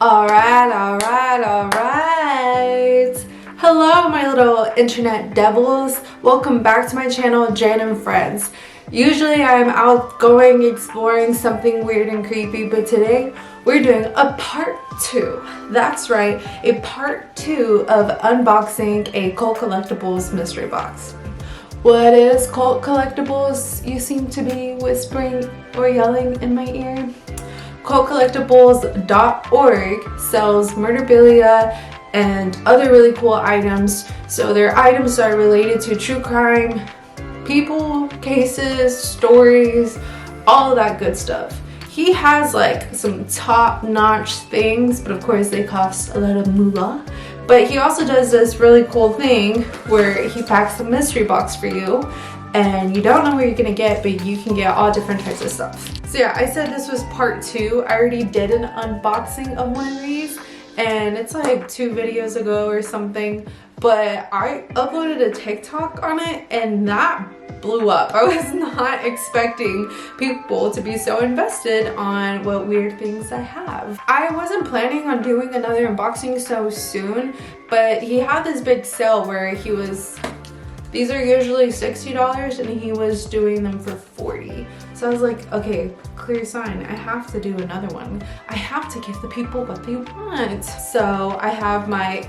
Alright. Hello, my little internet devils. Welcome back to my channel, Jan and Friends. Usually I'm outgoing, exploring something weird and creepy, but today we're doing a part 2. That's right, a part 2 of unboxing a Cult Collectibles mystery box. What is Cult Collectibles? You seem to be whispering or yelling in my ear. CultCollectibles.org sells murderabilia and other really cool items. So their items are related to true crime, people, cases, stories, all of that good stuff. He has like some top-notch things, but of course they cost a lot of moolah. But he also does this really cool thing where he packs a mystery box for you and you don't know what you're gonna get, but you can get all different types of stuff. So yeah, I said this was part 2. I already did an unboxing of one of these and it's like 2 videos ago or something, but I uploaded a TikTok on it and that blew up. I was not expecting people to be so invested on what weird things I have. I wasn't planning on doing another unboxing so soon, but he had this big sale where these are usually $60 and he was doing them for $40. So I was like, okay, clear sign. I have to do another one. I have to give the people what they want. So I have my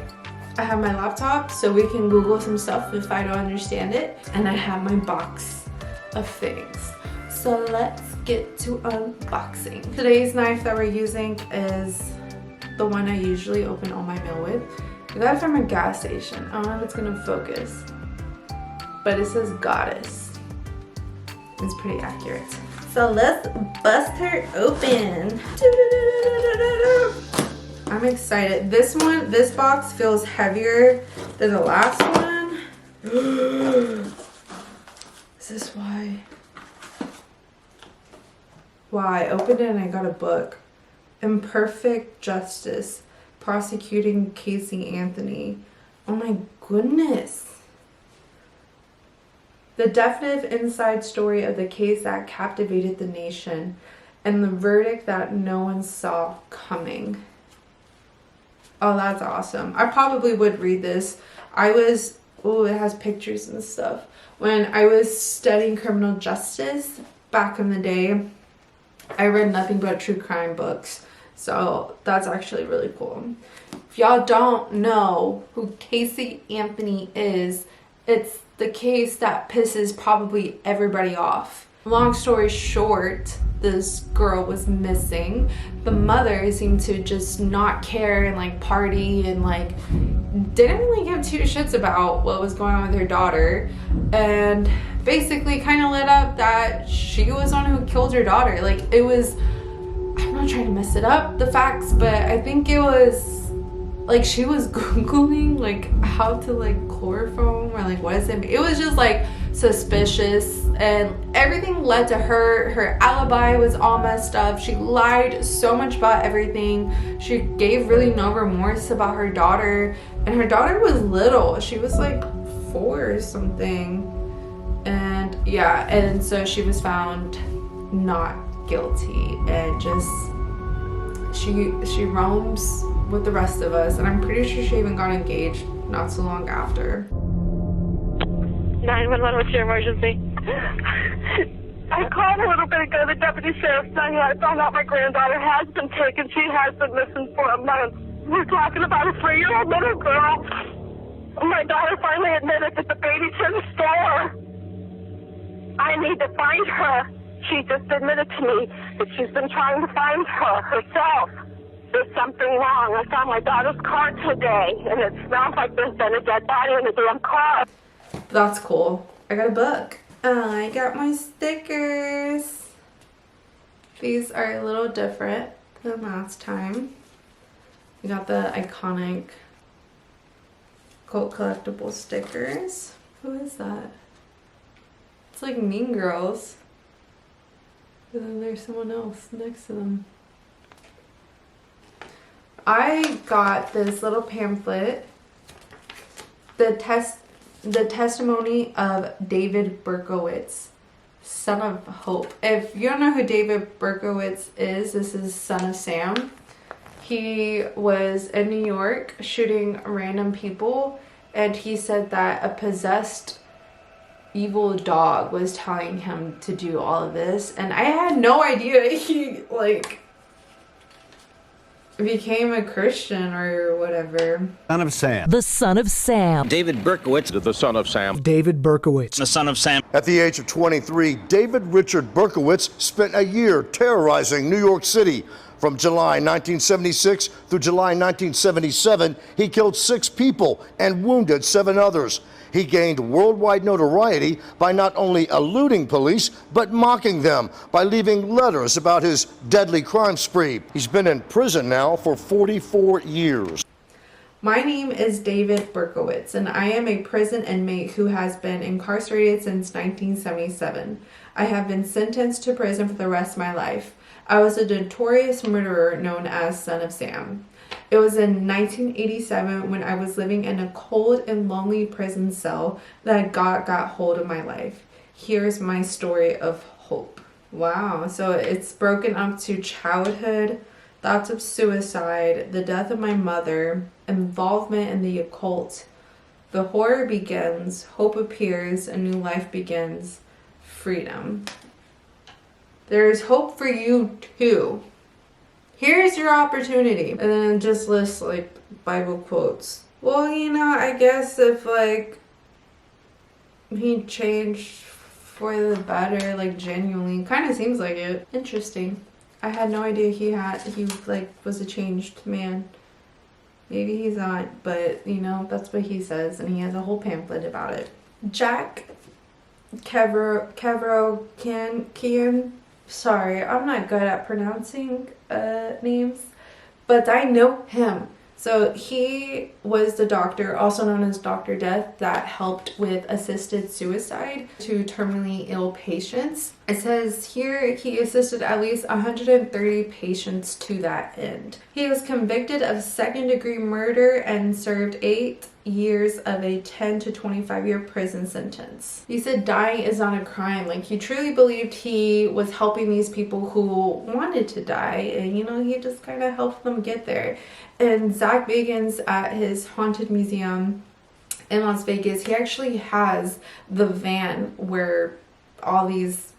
laptop so we can Google some stuff if I don't understand it. And I have my box of things. So let's get to unboxing. Today's knife that we're using is the one I usually open all my mail with. I got it from a gas station. I don't know if it's gonna focus, but it says Goddess. It's pretty accurate. So let's bust her open. I'm excited. This box feels heavier than the last one. Is this why? Wow, I opened it and I got a book. Imperfect Justice, Prosecuting Casey Anthony. Oh my goodness. The definitive inside story of the case that captivated the nation and the verdict that no one saw coming. Oh, that's awesome. I probably would read this. It has pictures and stuff. When I was studying criminal justice back in the day, I read nothing but true crime books. So that's actually really cool. If y'all don't know who Casey Anthony is, it's the case that pisses probably everybody off. Long story short, this girl was missing. The mother seemed to just not care and like party and like didn't really give 2 shits about what was going on with her daughter, and basically kind of lit up that she was the one who killed her daughter. Like it was, I'm not trying to mess it up, the facts, but I think it was like she was Googling like how to like chloroform or like what is it? It was just like suspicious and everything led to her alibi was all messed up. She lied so much about everything. She gave really no remorse about her daughter, and her daughter was little. She was like 4 or something. And yeah, and so she was found not guilty and just she roams with the rest of us, and I'm pretty sure she even got engaged not so long after. 911, what's your emergency? I called a little bit ago. The deputy sheriff's telling you I found out my granddaughter has been taken. She has been missing for a month. We're talking about a 3-year-old little girl. My daughter finally admitted that the baby's in the store. I need to find her. She just admitted to me that she's been trying to find her herself. There's something wrong. I found my daughter's car today, and it smells like there's been a dead body in the damn car. That's cool. I got a book. I got my stickers. These are a little different than last time. We got the iconic Cult Collectibles stickers. Who is that? It's like Mean Girls. And then there's someone else next to them. I got this little pamphlet, the testimony of David Berkowitz, Son of Hope. If you don't know who David Berkowitz is, this is Son of Sam. He was in New York shooting random people, and he said that a possessed evil dog was telling him to do all of this. And I had no idea he, like, became a Christian or whatever. Son of Sam. The son of Sam. David Berkowitz. The son of Sam. David Berkowitz. The son of Sam. At the age of 23, David Richard Berkowitz spent a year terrorizing New York City. From July 1976 through July 1977, he killed 6 people and wounded 7 others. He gained worldwide notoriety by not only eluding police, but mocking them by leaving letters about his deadly crime spree. He's been in prison now for 44 years. My name is David Berkowitz, and I am a prison inmate who has been incarcerated since 1977. I have been sentenced to prison for the rest of my life. I was a notorious murderer known as Son of Sam. It was in 1987 when I was living in a cold and lonely prison cell that God got hold of my life. Here's my story of hope. Wow, so it's broken up to childhood, thoughts of suicide, the death of my mother, involvement in the occult. The horror begins, hope appears, a new life begins, freedom. There is hope for you too. Here's your opportunity. And then it just lists like Bible quotes. Well, you know, I guess if like he changed for the better, like genuinely, kind of seems like it. Interesting. I had no idea he like was a changed man. Maybe he's not, but you know, that's what he says, and he has a whole pamphlet about it. Jack Kerouac. Sorry, I'm not good at pronouncing names, but I know him. So he was the doctor, also known as Dr. Death, that helped with assisted suicide to terminally ill patients. It says here he assisted at least 130 patients to that end. He was convicted of second-degree murder and served 8 years of a 10 to 25 year prison sentence. He said dying is not a crime. Like, he truly believed he was helping these people who wanted to die, and you know, he just kind of helped them get there. And Zach Bagans at his haunted museum in Las Vegas, he actually has the van where all these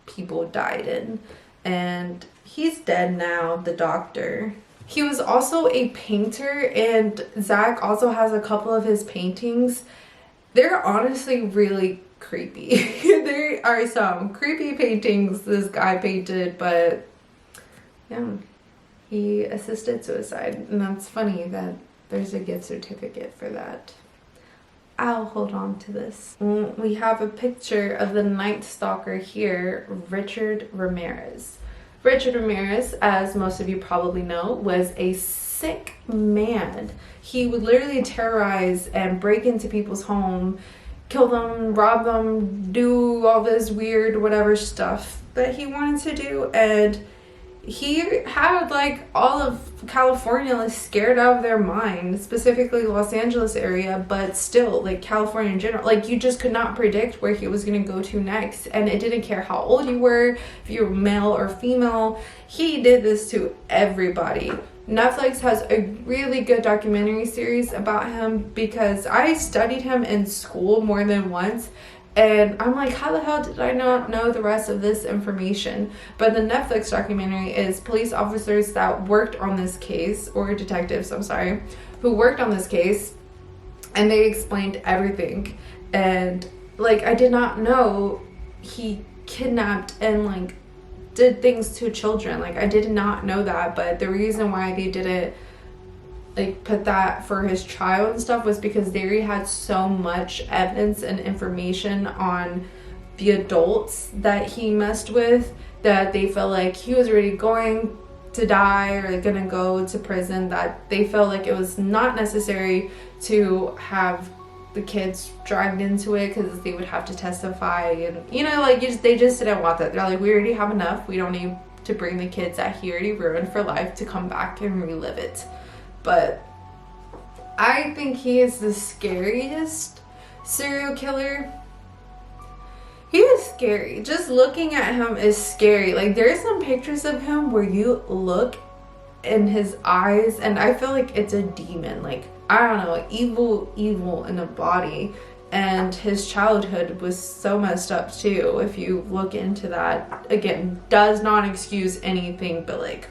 people died in, and he's dead now, the doctor. He was also a painter, and Zach also has a couple of his paintings. They're honestly really creepy. There are some creepy paintings this guy painted, but yeah, he assisted suicide, and that's funny that there's a gift certificate for that. I'll hold on to this. We have a picture of the Night Stalker here, Richard Ramirez. Richard Ramirez, as most of you probably know, was a sick man. He would literally terrorize and break into people's home, kill them, rob them, do all this weird whatever stuff that he wanted to do, and he had like all of California like scared out of their mind, specifically Los Angeles area, but still like California in general. Like, you just could not predict where he was going to go to next, and it didn't care how old you were, if you were male or female. He did this to everybody. Netflix has a really good documentary series about him because I studied him in school more than once. And I'm like, how the hell did I not know the rest of this information? But the Netflix documentary is police officers that worked on this case, or detectives, I'm sorry, who worked on this case, and they explained everything. And like, I did not know he kidnapped and like did things to children. Like, I did not know that, but the reason why they didn't like put that for his child and stuff was because they already had so much evidence and information on the adults that he messed with that they felt like he was already going to die or gonna go to prison, that they felt like it was not necessary to have the kids dragged into it because they would have to testify, and you know, like they just didn't want that. They're like, we already have enough, we don't need to bring the kids that he already ruined for life to come back and relive it. But I think he is the scariest serial killer. He is scary. Just looking at him is scary. Like, there's some pictures of him where you look in his eyes, and I feel like it's a demon. Like, I don't know, evil in a body. And his childhood was so messed up too, if you look into that. Again, does not excuse anything, but like,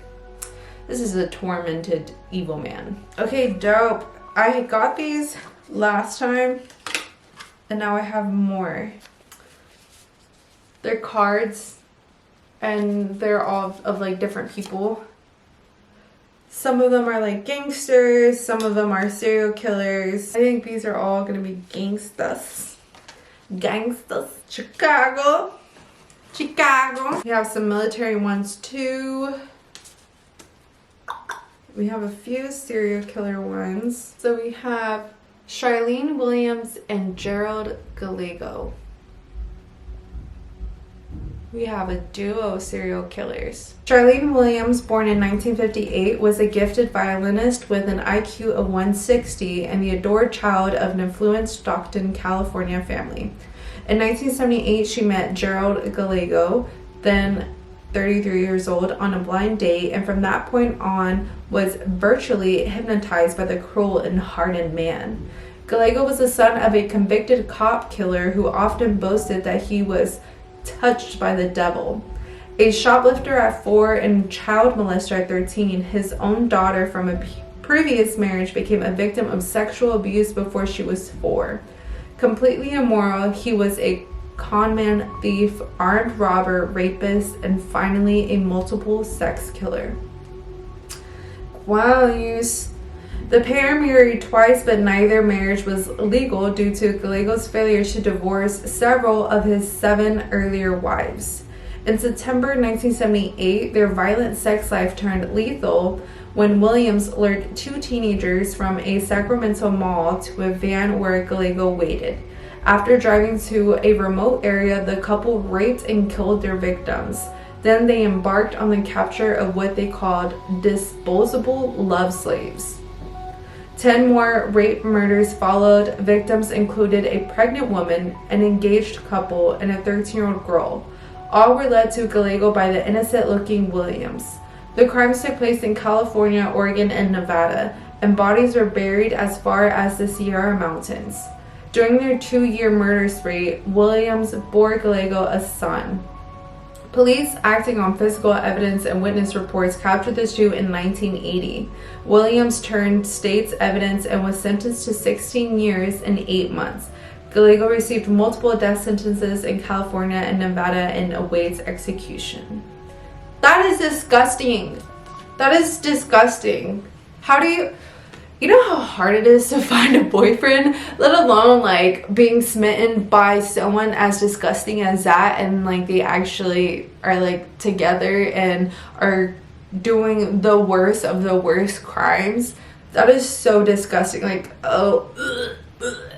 this is a tormented evil man. Okay, dope. I got these last time, and now I have more. They're cards, and they're all of like different people. Some of them are like gangsters, some of them are serial killers. I think these are all gonna be gangsters. Gangsters. Chicago. We have some military ones too. We have a few serial killer ones. So we have Charlene Williams and Gerald Gallego. We have a duo of serial killers. Charlene Williams, born in 1958, was a gifted violinist with an IQ of 160 and the adored child of an affluent Stockton, California family. In 1978, she met Gerald Gallego, then 33 years old, on a blind date, and from that point on was virtually hypnotized by the cruel and hardened man. Gallego was the son of a convicted cop killer who often boasted that he was touched by the devil. A shoplifter at 4 and child molester at 13, his own daughter from a previous marriage became a victim of sexual abuse before she was 4. Completely immoral, he was a conman, thief, armed robber, rapist, and finally a multiple sex killer. Wow, the pair married twice, but neither marriage was legal due to Gallego's failure to divorce several of his 7 earlier wives. In September 1978, their violent sex life turned lethal when Williams lured 2 teenagers from a Sacramento mall to a van where Gallego waited. After driving to a remote area, the couple raped and killed their victims. Then they embarked on the capture of what they called disposable love slaves. 10 more rape murders followed. Victims included a pregnant woman, an engaged couple, and a 13-year-old girl. All were led to Gallego by the innocent-looking Williams. The crimes took place in California, Oregon, and Nevada, and bodies were buried as far as the Sierra Mountains. During their 2-year murder spree, Williams bore Gallego a son. Police, acting on physical evidence and witness reports, captured the two in 1980. Williams turned state's evidence and was sentenced to 16 years and 8 months. Gallego received multiple death sentences in California and Nevada and awaits execution. That is disgusting. That is disgusting. How do you know how hard it is to find a boyfriend, let alone like being smitten by someone as disgusting as that, and like they actually are like together and are doing the worst of the worst crimes? That is so disgusting. Like, oh,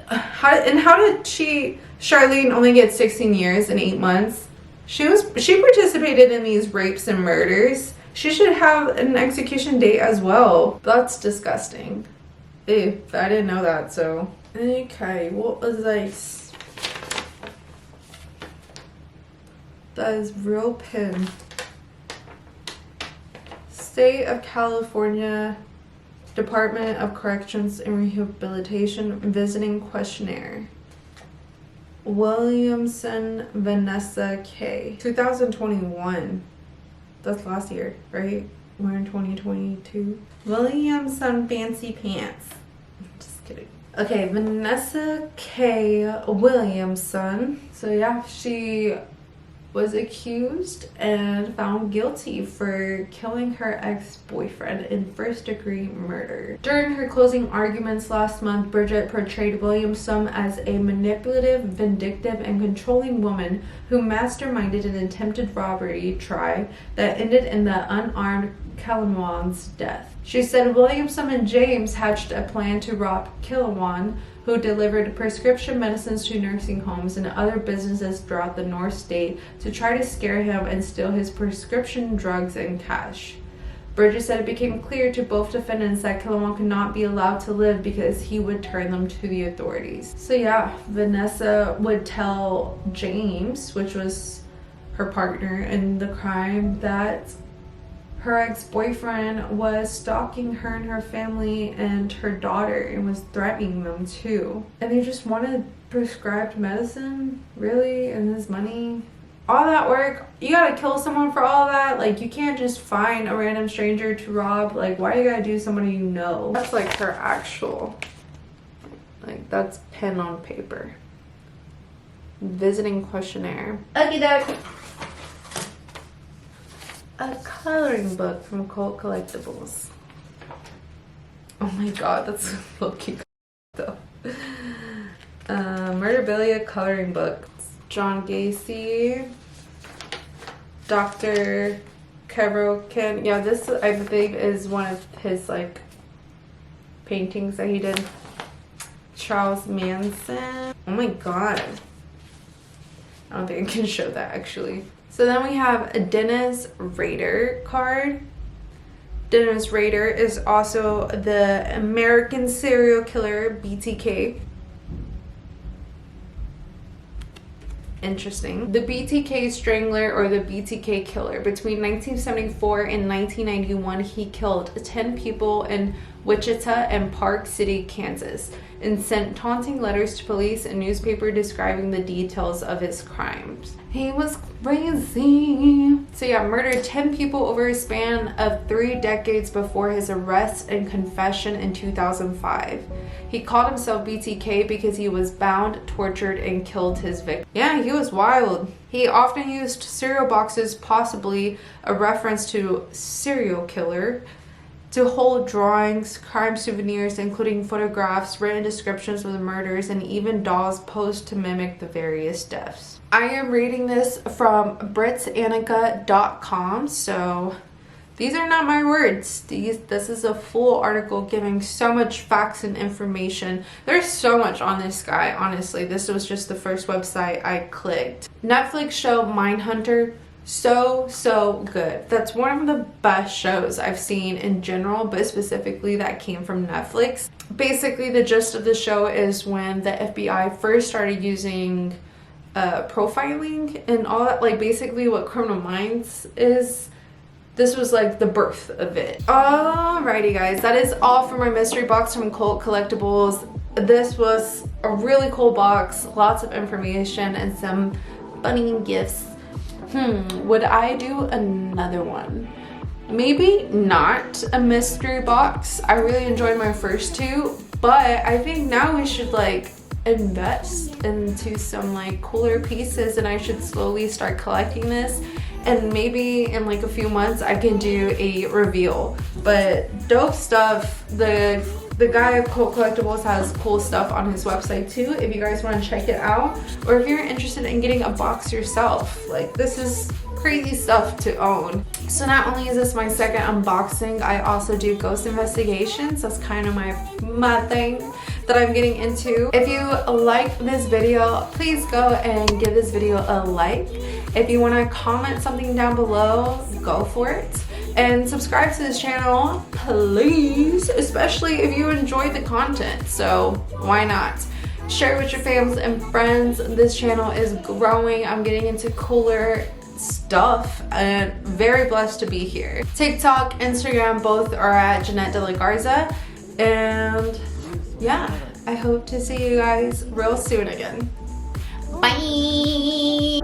how did Charlene only get 16 years and 8 months? She participated in these rapes and murders. She should have an execution date as well. That's disgusting. Ew, I didn't know that, so. Okay, what was this? That is real pin. State of California Department of Corrections and Rehabilitation Visiting Questionnaire. Williamson Vanessa K. 2021. That's last year, right? We're in 2022. Williamson Fancy Pants. Just kidding. Okay, Vanessa K. Williamson. So yeah, she was accused and found guilty for killing her ex-boyfriend in first-degree murder. During her closing arguments last month, Bridget portrayed Williamson as a manipulative, vindictive, and controlling woman who masterminded an attempted robbery try that ended in the unarmed Killawan's death. She said Williamson and James hatched a plan to rob Killawan, who delivered prescription medicines to nursing homes and other businesses throughout the North State, to try to scare him and steal his prescription drugs and cash. Bridget said it became clear to both defendants that Killawan could not be allowed to live because he would turn them to the authorities. So yeah, Vanessa would tell James, which was her partner in the crime, that her ex-boyfriend was stalking her and her family and her daughter and was threatening them too. And they just wanted prescribed medicine, really, and his money. All that work, you gotta kill someone for all that? Like, you can't just find a random stranger to rob. Like, why you gotta do somebody you know? That's like her actual, like, that's pen on paper. Visiting questionnaire. Okie doke. A coloring book from Cult Collectibles. Oh my god, that's low-key though. Murderabilia coloring book. John Gacy. Dr. Kerouac. Yeah, this I believe is one of his like paintings that he did. Charles Manson. Oh my god. I don't think I can show that actually. So then we have a Dennis Rader card. Dennis Rader is also the American serial killer BTK. Interesting. The BTK Strangler or the BTK Killer. Between 1974 and 1991, he killed 10 people in Wichita and Park City, Kansas, and sent taunting letters to police and newspaper describing the details of his crimes. He was crazy. So yeah, murdered 10 people over a span of 3 decades before his arrest and confession in 2005. He called himself BTK because he was bound, tortured, and killed his victim. Yeah, he was wild. He often used cereal boxes, possibly a reference to serial killer, to hold drawings, crime souvenirs, including photographs, written descriptions of the murders, and even dolls posed to mimic the various deaths. I am reading this from Britsanica.com, so these are not my words. This is a full article giving so much facts and information. There's so much on this guy, honestly. This was just the first website I clicked. Netflix show Mindhunter. So good. That's one of the best shows I've seen in general, but specifically that came from Netflix. Basically, the gist of the show is when the FBI first started using profiling and all that, like basically what Criminal Minds is. This was like the birth of it. Alrighty guys, that is all for my mystery box from Cult Collectibles. This was a really cool box, lots of information and some funny gifts. Would I do another one? Maybe not a mystery box. I really enjoyed my first two, but I think now we should like invest into some like cooler pieces and I should slowly start collecting this, and maybe in like a few months I can do a reveal. But dope stuff. The guy of Cult Collectibles has cool stuff on his website too, if you guys want to check it out, or if you're interested in getting a box yourself. Like, this is crazy stuff to own. So not only is this my second unboxing, I also do ghost investigations. That's kind of my thing that I'm getting into. If you like this video, please go and give this video a like. If you want to comment something down below, go for it. And subscribe to this channel, please, especially if you enjoyed the content. So why not? Share it with your families and friends. This channel is growing. I'm getting into cooler stuff and very blessed to be here. TikTok, Instagram, both are at Jeanette De La Garza. And yeah, I hope to see you guys real soon again. Bye!